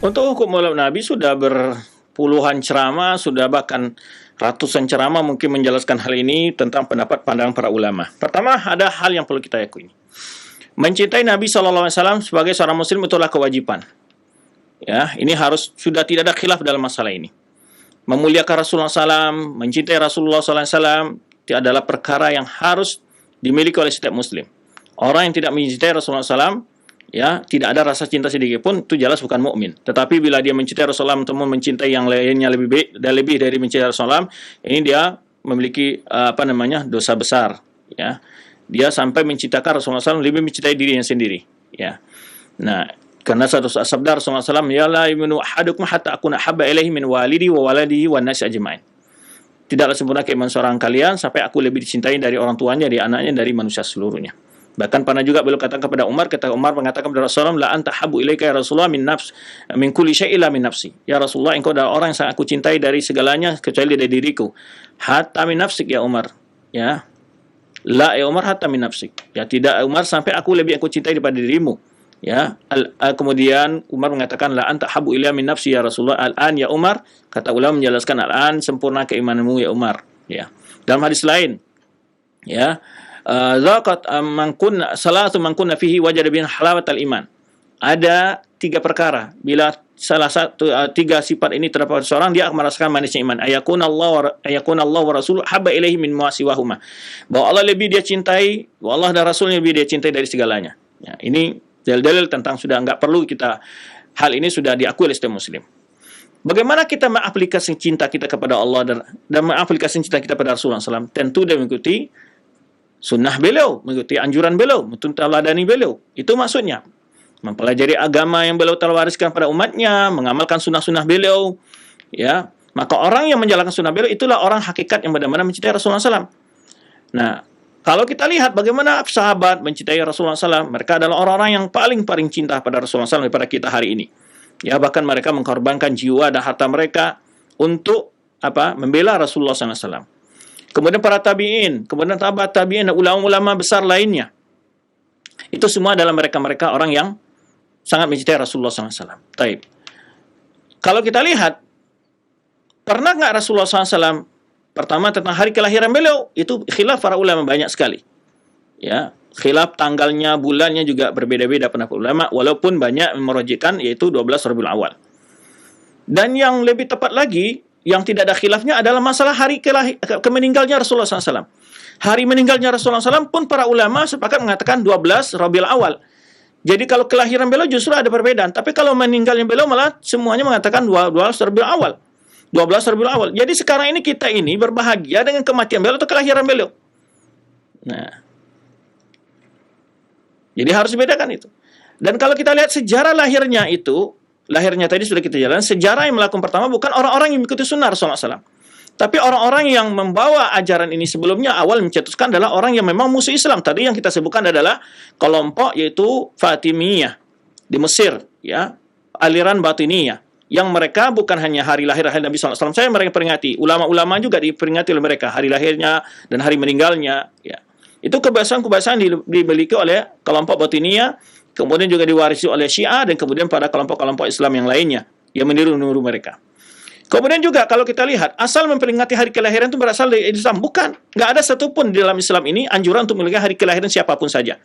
Untuk hukum maulid Nabi sudah berpuluhan ceramah, sudah bahkan ratusan ceramah mungkin menjelaskan hal ini tentang pendapat pandangan para ulama. Pertama, ada hal yang perlu kita yakini. Mencintai Nabi SAW sebagai seorang muslim itulah kewajiban. Ya, ini harus sudah tidak ada khilaf dalam masalah ini. Memuliakan Rasulullah SAW, mencintai Rasulullah SAW itu adalah perkara yang harus dimiliki oleh setiap muslim. Orang yang tidak mencintai Rasulullah SAW, ya, tidak ada rasa cinta sedikit pun, itu jelas bukan mukmin. Tetapi bila dia mencintai Rasulullah SAW, mencintai yang lainnya lebih baik dan lebih dari mencintai Rasulullah, ini dia memiliki dosa besar. Ya, dia sampai mencintakan Rasulullah SAW lebih mencintai dirinya sendiri. Ya, nah, karena satu sabda Rasulullah SAW, ya la yuminu ahadukum hatta akuna habba ilaihi min walidi wa waladihi wan nasi ajma'in. Tidaklah sempurna keimanan seorang kalian sampai aku lebih dicintai dari orang tuanya, dari anaknya, dari manusia seluruhnya. Bahkan pernah juga beliau katakan kepada Umar, kata Umar mengatakan kepada Rasulullah, la anta habu ilaika ya Rasulullah min kulli syai'in la min nafsi. Ya Rasulullah, engkau adalah orang yang sangat aku cintai dari segalanya kecuali dari diriku. Hatta min nafsik ya Umar. Ya. La ya Umar hatta min nafsik. Ya, tidak Umar sampai aku lebih aku cintai daripada dirimu. Ya, kemudian Umar mengatakan la anta habu ila min nafsi ya Rasulullah. Al-an ya Umar, kata ulama menjelaskan al-an sempurna keimananmu ya Umar. Ya. Dalam hadis lain, ya, zaqat salatu man kunna fihi wajada bin halawatal iman. Ada 3 perkara, bila salah satu 3 sifat ini terdapat seorang, dia akan merasakan manisnya iman. Ayakun Allah wa rasul habba ilaihi min ma siwahuma. Bahwa Allah lebih dia cintai, bahwa Allah dan Rasulnya lebih dia cintai dari segalanya. Ya, ini dalil-dalil tentang sudah enggak perlu kita, hal ini sudah diakui oleh setiap muslim. Bagaimana kita mengaplikasikan cinta kita kepada Allah dan mengaplikasikan cinta kita kepada Rasulullah SAW? Tentu dia mengikuti sunnah beliau, mengikuti anjuran beliau, menteladani beliau. Itu maksudnya. Mempelajari agama yang beliau telah wariskan pada umatnya, mengamalkan sunnah-sunnah beliau. Ya, maka orang yang menjalankan sunnah beliau itulah orang hakikat yang benar-benar mencintai Rasulullah SAW. Nah, kalau kita lihat bagaimana sahabat mencintai Rasulullah SAW, mereka adalah orang-orang yang paling cinta pada Rasulullah SAW daripada kita hari ini. Ya, bahkan mereka mengorbankan jiwa dan harta mereka untuk membela Rasulullah SAW. Kemudian para tabi'in, kemudian tabi'in dan ulama-ulama besar lainnya. Itu semua adalah mereka-mereka orang yang sangat mencintai Rasulullah SAW. Taib. Kalau kita lihat, pernah nggak Rasulullah SAW, pertama tentang hari kelahiran beliau, itu khilaf para ulama banyak sekali. Ya, khilaf tanggalnya, bulannya juga berbeda-beda pendapat ulama, walaupun banyak merujukkan yaitu 12 Rabiul Awal. Dan yang lebih tepat lagi, yang tidak ada khilafnya adalah masalah hari meninggalnya Rasulullah SAW. Hari meninggalnya Rasulullah SAW pun para ulama sepakat mengatakan 12 Rabiul Awal. Jadi kalau kelahiran beliau justru ada perbedaan. Tapi kalau meninggalnya beliau malah semuanya mengatakan 12 Rabiul Awal. 12 Rabiul Awal. Jadi sekarang ini kita ini berbahagia dengan kematian beliau atau kelahiran beliau. Nah, jadi harus dibedakan itu. Dan kalau kita lihat sejarah lahirnya itu, lahirnya tadi sudah kita jalan, sejarah yang melakukan pertama bukan orang-orang yang mengikuti sunnah Rasulullah SAW. Tapi orang-orang yang membawa ajaran ini sebelumnya awal mencetuskan adalah orang yang memang musuh Islam. Tadi yang kita sebutkan adalah kelompok yaitu Fatimiyah di Mesir, ya, aliran Batiniyah. Yang mereka bukan hanya hari lahir Nabi SAW, saya mereka peringati. Ulama-ulama juga diperingati oleh mereka hari lahirnya dan hari meninggalnya. Ya. Itu kebiasaan-kebiasaan dimiliki oleh kelompok Batiniyah, kemudian juga diwarisi oleh Syiah dan kemudian pada kelompok-kelompok Islam yang lainnya yang meniru-niru mereka. Kemudian juga kalau kita lihat, asal memperingati hari kelahiran itu berasal dari Islam. Bukan. Nggak ada satupun di dalam Islam ini anjuran untuk memiliki hari kelahiran siapapun saja.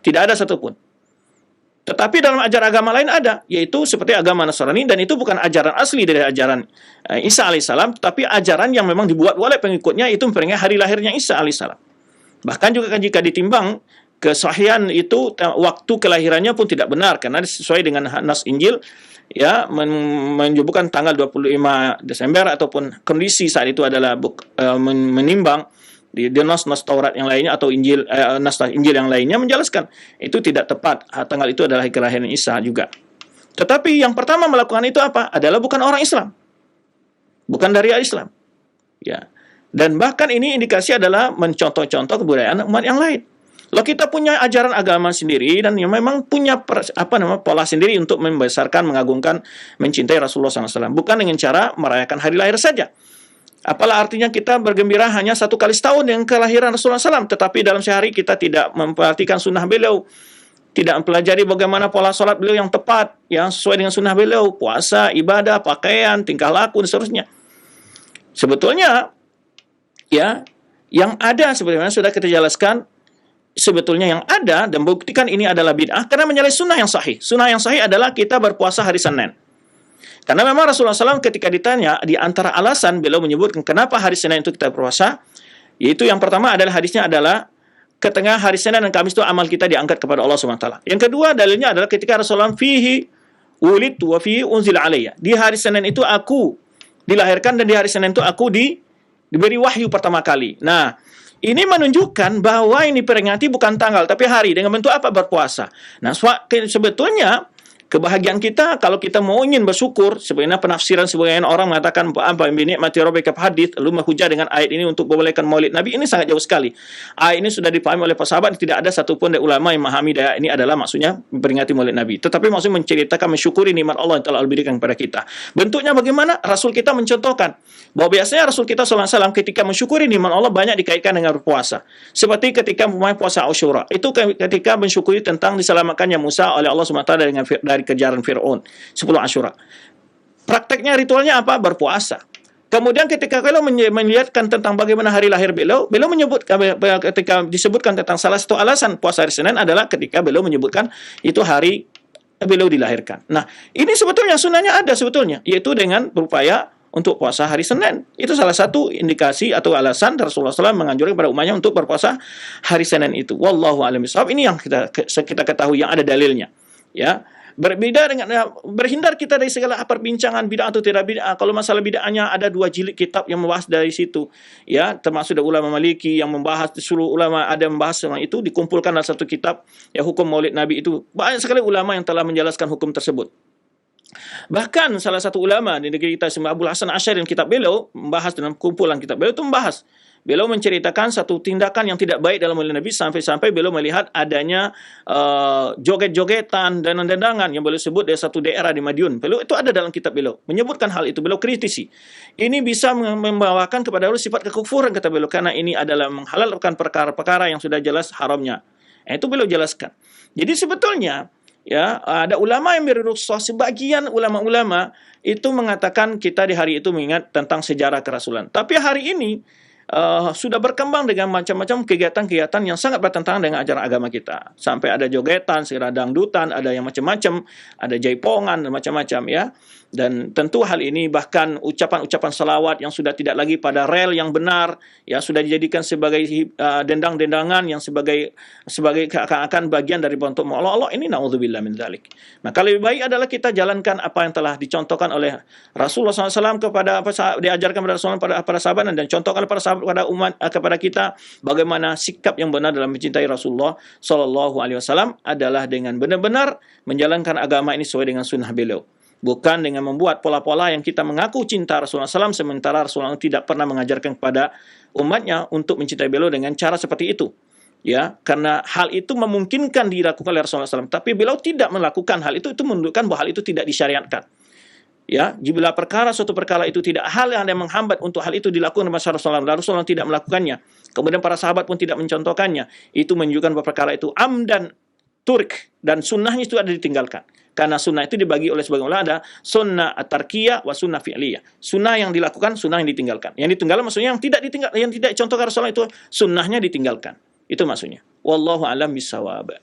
Tidak ada satupun. Tetapi dalam ajaran agama lain ada, yaitu seperti agama Nasrani, dan itu bukan ajaran asli dari ajaran Isa alaihissalam, tapi ajaran yang memang dibuat oleh pengikutnya itu memperingati hari lahirnya Isa alaihissalam. Bahkan juga jika ditimbang kesahihan itu, waktu kelahirannya pun tidak benar, karena sesuai dengan nas Injil, ya, menyebutkan tanggal 25 Desember ataupun kondisi saat itu adalah menimbang di nas-nas Taurat yang lainnya atau Injil nas Injil yang lainnya menjelaskan itu tidak tepat. Tanggal itu adalah kelahiran Isa juga. Tetapi yang pertama melakukan itu apa? Adalah bukan orang Islam. Bukan dari Islam. Ya. Dan bahkan ini indikasi adalah mencontoh-contoh kebudayaan umat yang lain. Kalau kita punya ajaran agama sendiri dan yang memang punya pola sendiri untuk membesarkan, mengagungkan, mencintai Rasulullah SAW, bukan dengan cara merayakan hari lahir saja. Apalah artinya kita bergembira hanya 1 kali setahun yang kelahiran Rasulullah SAW, tetapi dalam sehari kita tidak memperhatikan sunnah beliau, tidak mempelajari bagaimana pola salat beliau yang tepat, yang sesuai dengan sunnah beliau, puasa, ibadah, pakaian, tingkah laku, dan seterusnya. Sebetulnya, ya, yang ada sebenarnya sudah kita jelaskan, sebetulnya yang ada dan buktikan ini adalah bid'ah karena menyalahi sunnah yang sahih. Sunnah yang sahih adalah kita berpuasa hari Senin. Karena memang Rasulullah SAW ketika ditanya, di antara alasan beliau menyebutkan kenapa hari Senin itu kita berpuasa, yaitu yang pertama adalah hadisnya adalah ketika hari Senin dan Kamis itu amal kita diangkat kepada Allah SWT. Yang kedua dalilnya adalah ketika Rasulullah fihi wulidtu wa fihi unzila alayya. Di hari Senin itu aku dilahirkan dan di hari Senin itu aku diberi wahyu pertama kali. Nah, ini menunjukkan bahwa ini peringati bukan tanggal tapi hari dengan bentuk apa? Berpuasa. Nah, sebetulnya kebahagiaan kita kalau kita mau ingin bersyukur, sebenarnya penafsiran sebagian orang mengatakan apa binikmati rabbika hadits, lalu menghujah dengan ayat ini untuk membolehkan maulid Nabi, ini sangat jauh sekali. Ayat ini sudah dipahami oleh para sahabat, tidak ada satupun dari ulama yang memahami ayat ini adalah maksudnya memperingati maulid Nabi. Tetapi maksudnya menceritakan mensyukuri nikmat Allah yang telah berikan kepada kita. Bentuknya bagaimana? Rasul kita mencontohkan bahwa biasanya Rasul kita SAW ketika mensyukuri nikmat Allah banyak dikaitkan dengan berpuasa. Seperti ketika memulai puasa Asyura. Itu ketika mensyukuri tentang diselamatkannya Musa oleh Allah SWT dari kejaran Fir'aun 10 Asyura. Prakteknya ritualnya apa? Berpuasa. Kemudian ketika beliau melihatkan tentang bagaimana hari lahir beliau menyebut ketika disebutkan tentang salah satu alasan puasa hari Senin adalah ketika beliau menyebutkan itu hari beliau dilahirkan. Nah, ini sebetulnya sunnahnya ada sebetulnya, yaitu dengan berupaya untuk puasa hari Senin. Itu salah satu indikasi atau alasan Rasulullah SAW menganjurkan kepada umatnya untuk berpuasa hari Senin itu. Wallahu a'lam bishawab. Ini yang kita ketahui yang ada dalilnya. Ya. Berbeda dengan berhindar kita dari segala perbincangan bid'ah atau tidak bid'ah. Kalau masalah bid'ahnya ada 2 jilid kitab yang membahas dari situ. Ya, termasuk dari ulama Maliki yang membahas, seluruh ulama ada membahas tentang itu, dikumpulkan dalam satu kitab ya hukum Maulid Nabi itu. Banyak sekali ulama yang telah menjelaskan hukum tersebut. Bahkan salah satu ulama di negeri kita, Abdul Hasan Asy'ari, dalam kitab beliau membahas dalam kumpulan kitab beliau itu membahas. Beliau menceritakan satu tindakan yang tidak baik dalam Maulid Nabi sampai-sampai beliau melihat adanya joget-jogetan dan dandangan yang beliau sebut dari satu daerah di Madiun. Beliau itu ada dalam kitab beliau. Menyebutkan hal itu, beliau kritisi. Ini bisa membawakan kepada beliau sifat kekufuran kata beliau karena ini adalah menghalalkan perkara-perkara yang sudah jelas haramnya. Itu beliau jelaskan. Jadi sebetulnya ya, ada ulama yang berrukhsah, sebagian ulama-ulama itu mengatakan kita di hari itu mengingat tentang sejarah kerasulan. Tapi hari ini sudah berkembang dengan macam-macam kegiatan-kegiatan yang sangat bertentangan dengan ajaran agama kita. Sampai ada jogetan, segera dangdutan, ada yang macam-macam, ada jaipongan dan macam-macam ya. Dan tentu hal ini bahkan ucapan-ucapan salawat yang sudah tidak lagi pada rel yang benar, ya sudah dijadikan sebagai dendang-dendangan yang sebagai akan bagian dari bentuk Allah. Ini naudzubillah min dzalik. Maka lebih baik adalah kita jalankan apa yang telah dicontohkan oleh Rasulullah SAW diajarkan pada Rasulullah pada para sahabat dan contohkan para sahabat kepada umat kepada kita bagaimana sikap yang benar dalam mencintai Rasulullah SAW adalah dengan benar-benar menjalankan agama ini sesuai dengan sunnah beliau. Bukan dengan membuat pola-pola yang kita mengaku cinta Rasulullah SAW sementara Rasulullah tidak pernah mengajarkan kepada umatnya untuk mencintai beliau dengan cara seperti itu. Ya, karena hal itu memungkinkan dilakukan oleh Rasulullah SAW, tapi beliau tidak melakukan hal itu menunjukkan bahwa hal itu tidak disyariatkan. Ya, jika suatu perkara itu tidak hal yang ada menghambat untuk hal itu dilakukan oleh Rasulullah, dan Rasulullah tidak melakukannya, kemudian para sahabat pun tidak mencontohkannya, itu menunjukkan bahwa perkara itu amdan turk dan sunnahnya itu ada ditinggalkan. Karena sunnah itu dibagi oleh sebagian ulama ada sunnah at-tarkiyah wa sunnah fi'liyah. Sunnah yang dilakukan, sunnah yang ditinggalkan. Yang ditinggalkan maksudnya yang tidak dicontohkan Rasulullah itu sunnahnya ditinggalkan. Itu maksudnya. Wallahu a'lam bishawab.